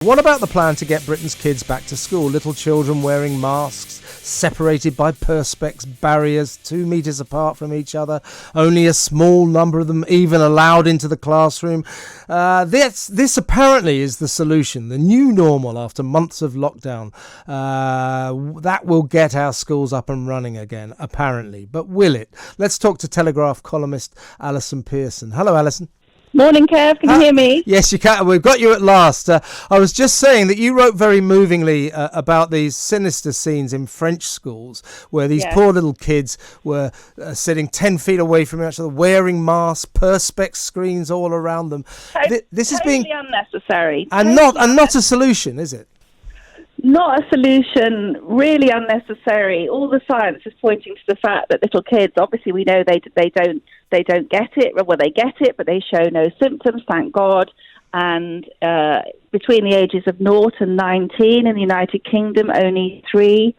What about the plan to get Britain's kids back to school? Little children wearing masks, separated by perspex barriers 2 metres apart from each other, only a small number of them even allowed into the classroom. This apparently is the solution, the new normal after months of lockdown. That will get our schools up and running again, apparently. But will it? Let's talk to Telegraph columnist Allison Pearson. Hello, Alison. Morning, Kev. Can you hear me? Yes, you can. We've got you at last. I was just saying that you wrote very movingly about these sinister scenes in French schools where these poor little kids were sitting 10 feet away from each other, wearing masks, perspex screens all around them. This is being unnecessary and not a solution, is it? Not a solution, really unnecessary. All the science is pointing to the fact that little kids, obviously we know they don't get it. Well, they get it, but they show no symptoms, thank God. And between the ages of 0 and 19 in the United Kingdom, only 3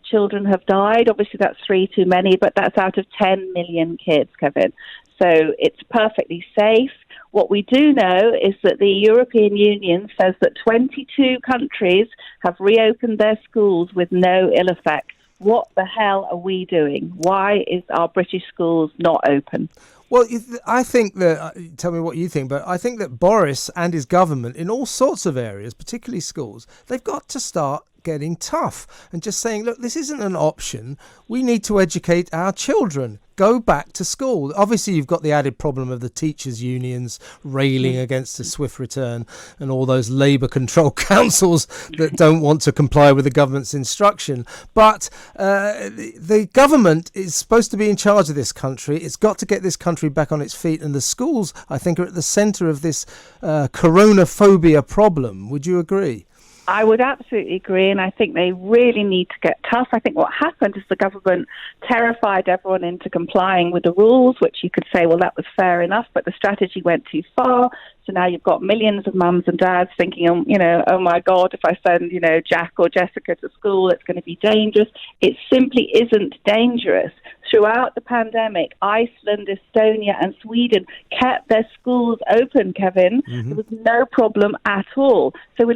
children have died. Obviously that's 3 too many, but that's out of 10 million kids, Kevin. So it's perfectly safe. What we do know is that the European Union says that 22 countries have reopened their schools with no ill effects. What the hell are we doing? Why is our British schools not open? Well, I think that, tell me what you think, but I think that Boris and his government in all sorts of areas, particularly schools, they've got to start getting tough and just saying, look, this isn't an option. We need to educate our children. Go back to school. Obviously, you've got the added problem of the teachers' unions railing against a swift return and all those Labour control councils that don't want to comply with the government's instruction. But the government is supposed to be in charge of this country. It's got to get this country back on its feet. And the schools, I think, are at the centre of this coronaphobia problem. Would you agree? I would absolutely agree, and I think they really need to get tough. I think what happened is the government terrified everyone into complying with the rules, which you could say, well, that was fair enough, but the strategy went too far. So now you've got millions of mums and dads thinking, oh my God, if I send, Jack or Jessica to school, it's going to be dangerous. It simply isn't dangerous. Throughout the pandemic, Iceland, Estonia and Sweden kept their schools open, Kevin. Mm-hmm. There was no problem at all. So we're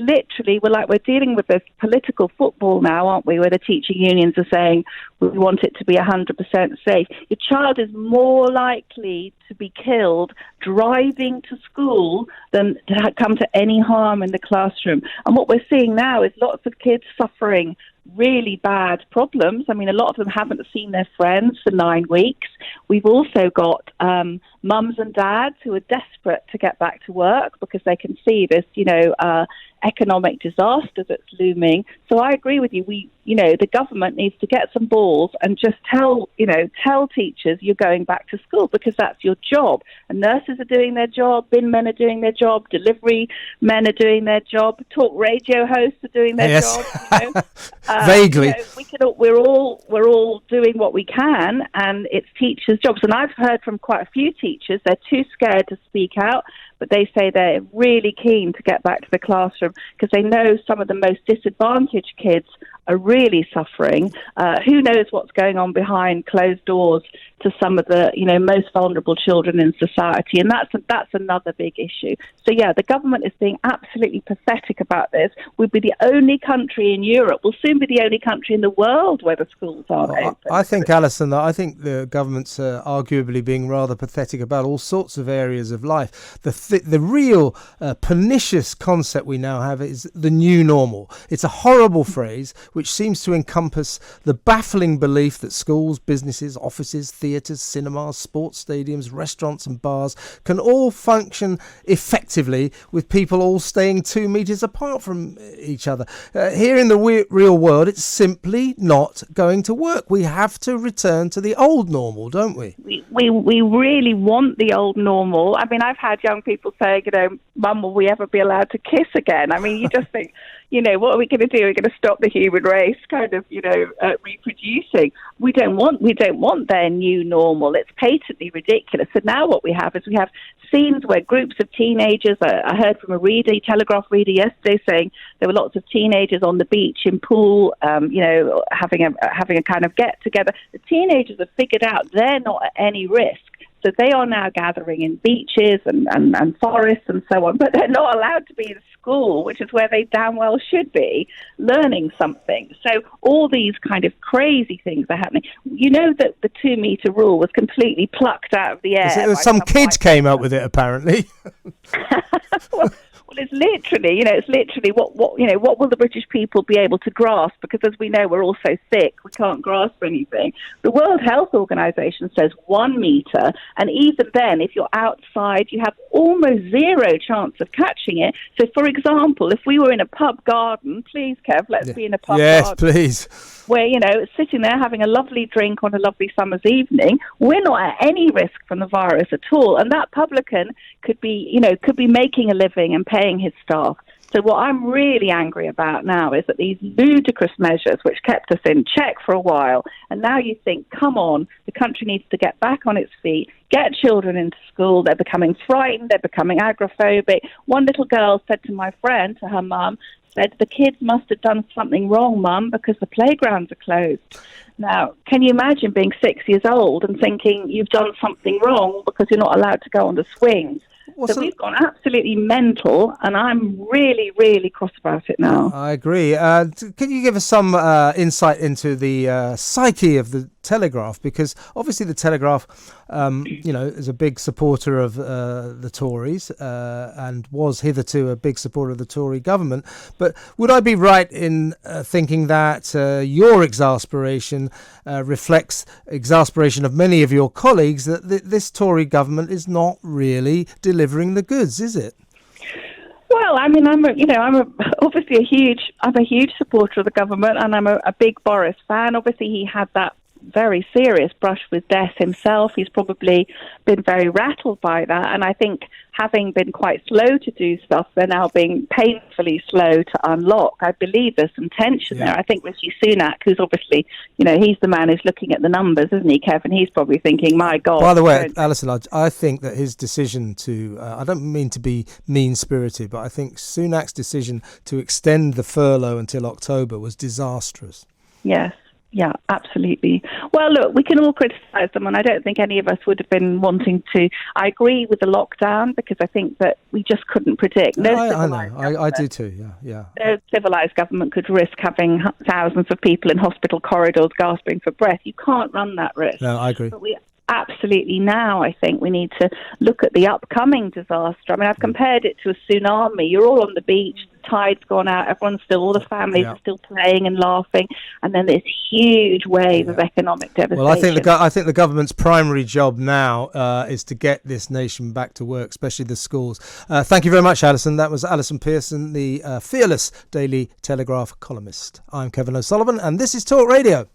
dealing with this political football now, aren't we, where the teaching unions are saying we want it to be 100% safe. Your child is more likely to be killed driving to school than to come to any harm in the classroom. And what we're seeing now is lots of kids suffering really bad problems. I mean, a lot of them haven't seen their friends for 9 weeks. We've also got mums and dads who are desperate to get back to work because they can see this, economic disaster that's looming. So I agree with you. The government needs to get some balls and just tell teachers you're going back to school because that's your job. And nurses are doing their job, bin men are doing their job, delivery men are doing their job, talk radio hosts are doing their job. Vaguely. We're all doing what we can, and it's teachers' jobs. And I've heard from quite a few teachers, they're too scared to speak out, but they say they're really keen to get back to the classroom because they know some of the most disadvantaged kids are really suffering. Who knows what's going on behind closed doors to some of the most vulnerable children in society, and that's another big issue. So yeah, the government is being absolutely pathetic about this. We'll be the only country in Europe, we'll soon be the only country in the world where the schools aren't open. I think, Alison, that I think the government's arguably being rather pathetic about all sorts of areas of life. The real pernicious concept we now have is the new normal. It's a horrible phrase which seems to encompass the baffling belief that schools, businesses, offices, theatres, cinemas, sports stadiums, restaurants and bars can all function effectively with people all staying 2 metres apart from each other. Here in the real world, it's simply not going to work. We have to return to the old normal, don't we? We really want the old normal. I mean, I've had young people say, Mum, will we ever be allowed to kiss again? I mean, you just think, what are we going to do? We're going to stop the human race kind of, reproducing. We don't want their new normal. It's patently ridiculous. So now what we have is scenes where groups of teenagers, I heard from a Telegraph reader yesterday saying there were lots of teenagers on the beach in pool, having a kind of get together. The teenagers have figured out they're not at any risk. So they are now gathering in beaches and forests and so on, but they're not allowed to be in school, which is where they damn well should be, learning something. So all these kind of crazy things are happening. You know that the 2-meter rule was completely plucked out of the air. Some kids came up with it, apparently. Well, it's literally what will the British people be able to grasp? Because as we know, we're all so thick, we can't grasp anything. The World Health Organization says 1 meter, and even then, if you're outside, you have almost zero chance of catching it. So, for example, if we were in a pub garden, please, Kev, let's be in a pub garden. Yes, please. Where, sitting there having a lovely drink on a lovely summer's evening, we're not at any risk from the virus at all. And that publican could be making a living and paying his staff. So what I'm really angry about now is that these ludicrous measures, which kept us in check for a while, and now you think, come on, the country needs to get back on its feet, get children into school. They're becoming frightened, they're becoming agoraphobic. One little girl said to my friend, to her mum, said, the kids must have done something wrong, Mum, because the playgrounds are closed. Now, can you imagine being 6 years old and thinking you've done something wrong because you're not allowed to go on the swings? So we've gone absolutely mental, and I'm really, really cross about it now. I agree. Can you give us some insight into the psyche of the Telegraph? Because obviously the Telegraph, is a big supporter of the Tories and was hitherto a big supporter of the Tory government. But would I be right in thinking that your exasperation reflects exasperation of many of your colleagues that this Tory government is not really delivering the goods, is it? Well, I mean, I'm obviously a huge supporter of the government, and I'm a big Boris fan. Obviously, he had that very serious brush with death himself. He's probably been very rattled by that, and I think having been quite slow to do stuff, they're now being painfully slow to unlock. I believe there's some tension there. I think Rishi Sunak, who's obviously, he's the man who's looking at the numbers, isn't he, Kevin? He's probably thinking, my God. By the way, Alison, I think that his decision to, I don't mean to be mean-spirited, but I think Sunak's decision to extend the furlough until October was disastrous. Yes. Yeah, absolutely. Well, look, we can all criticise them, and I don't think any of us would have been wanting to. I agree with the lockdown because I think that we just couldn't predict. I know. I do too, yeah. No civilised government could risk having thousands of people in hospital corridors gasping for breath. You can't run that risk. No, I agree. But we absolutely now, I think, we need to look at the upcoming disaster. I mean, I've compared it to a tsunami. You're all on the beach, the tide's gone out, all the families are still playing and laughing, and then this huge wave of economic devastation. Well, I think the government's primary job now is to get this nation back to work, especially the schools. Thank you very much, Alison. That was Allison Pearson, the fearless Daily Telegraph columnist. I'm Kevin O'Sullivan, and this is Talk Radio.